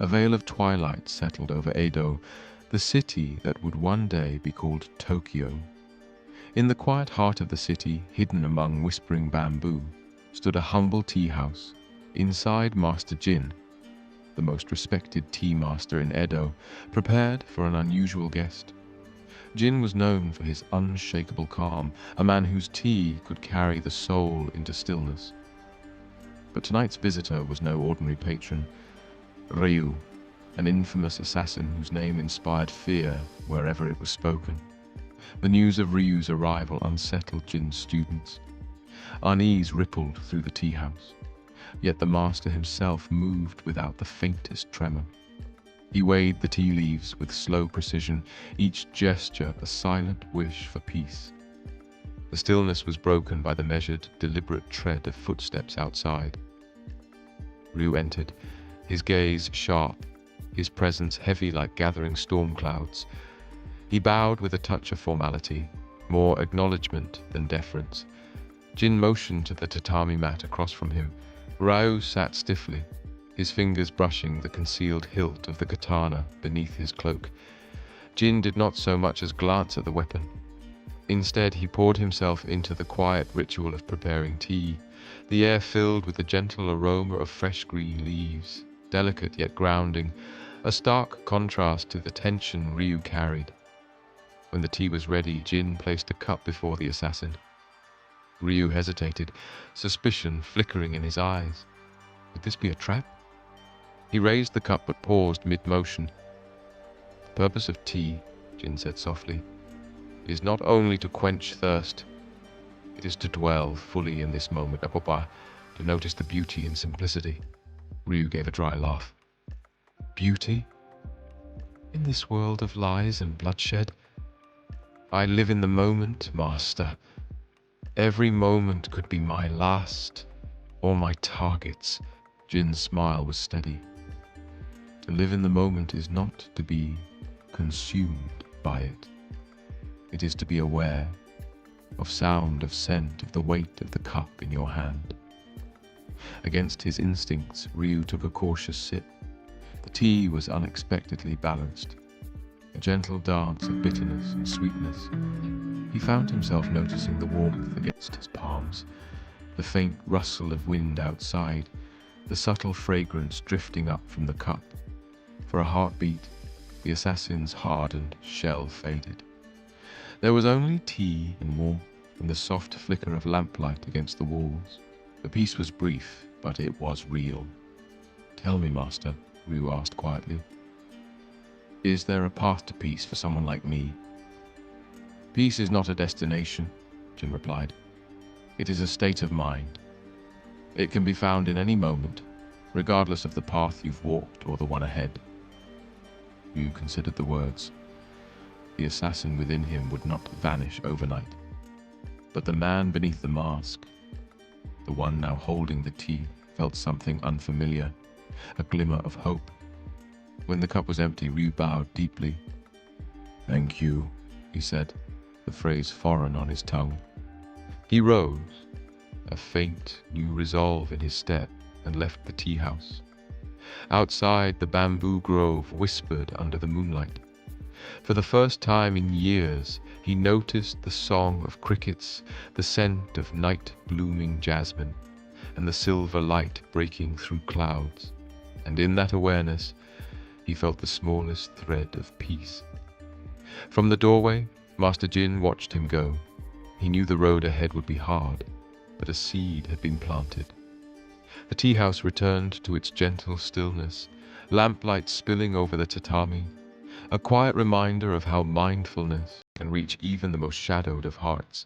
A veil of twilight settled over Edo, the city that would one day be called Tokyo. In the quiet heart of the city, hidden among whispering bamboo, stood a humble tea house. Inside, Master Jin, the most respected tea master in Edo, prepared for an unusual guest. Jin was known for his unshakable calm, a man whose tea could carry the soul into stillness. But tonight's visitor was no ordinary patron. Ryu, an infamous assassin whose name inspired fear wherever it was spoken. The news of Ryu's arrival unsettled Jin's students. Unease rippled through the tea house, yet the master himself moved without the faintest tremor. He weighed the tea leaves with slow precision, each gesture a silent wish for peace. The stillness was broken by the measured, deliberate tread of footsteps outside. Ryu entered, his gaze sharp, his presence heavy like gathering storm clouds. He bowed with a touch of formality, more acknowledgement than deference. Jin motioned to the tatami mat across from him. Ryu sat stiffly, his fingers brushing the concealed hilt of the katana beneath his cloak. Jin did not so much as glance at the weapon. Instead, he poured himself into the quiet ritual of preparing tea, the air filled with the gentle aroma of fresh green leaves, delicate yet grounding, a stark contrast to the tension Ryu carried. When the tea was ready, Jin placed a cup before the assassin. Ryu hesitated, suspicion flickering in his eyes. Would this be a trap? He raised the cup but paused mid-motion. The purpose of tea, Jin said softly, is not only to quench thirst. It is to dwell fully in this moment, to notice the beauty and simplicity. Ryu gave a dry laugh. Beauty? In this world of lies and bloodshed? I live in the moment, master. Every moment could be my last, or my target's. Jin's smile was steady. To live in the moment is not to be consumed by it. It is to be aware of sound, of scent, of the weight of the cup in your hand. Against his instincts, Ryu took a cautious sip. The tea was unexpectedly balanced, a gentle dance of bitterness and sweetness. He found himself noticing the warmth against his palms, the faint rustle of wind outside, the subtle fragrance drifting up from the cup. For a heartbeat, the assassin's hardened shell faded. There was only tea and warmth and the soft flicker of lamplight against the walls. The peace was brief, but it was real. Tell me, master, Ryu asked quietly. Is there a path to peace for someone like me? Peace is not a destination, Jin replied. It is a state of mind. It can be found in any moment, regardless of the path you've walked or the one ahead. Ryu considered the words. The assassin within him would not vanish overnight. But the man beneath the mask, the one now holding the tea, felt something unfamiliar, a glimmer of hope. When the cup was empty, Ryu bowed deeply. Thank you, he said, the phrase foreign on his tongue. He rose, a faint new resolve in his step, and left the tea house. Outside, the bamboo grove whispered under the moonlight. For the first time in years, he noticed the song of crickets, the scent of night-blooming jasmine, and the silver light breaking through clouds. And in that awareness, he felt the smallest thread of peace. From the doorway, Master Jin watched him go. He knew the road ahead would be hard, but a seed had been planted. The tea house returned to its gentle stillness, lamplight spilling over the tatami, a quiet reminder of how mindfulness can reach even the most shadowed of hearts.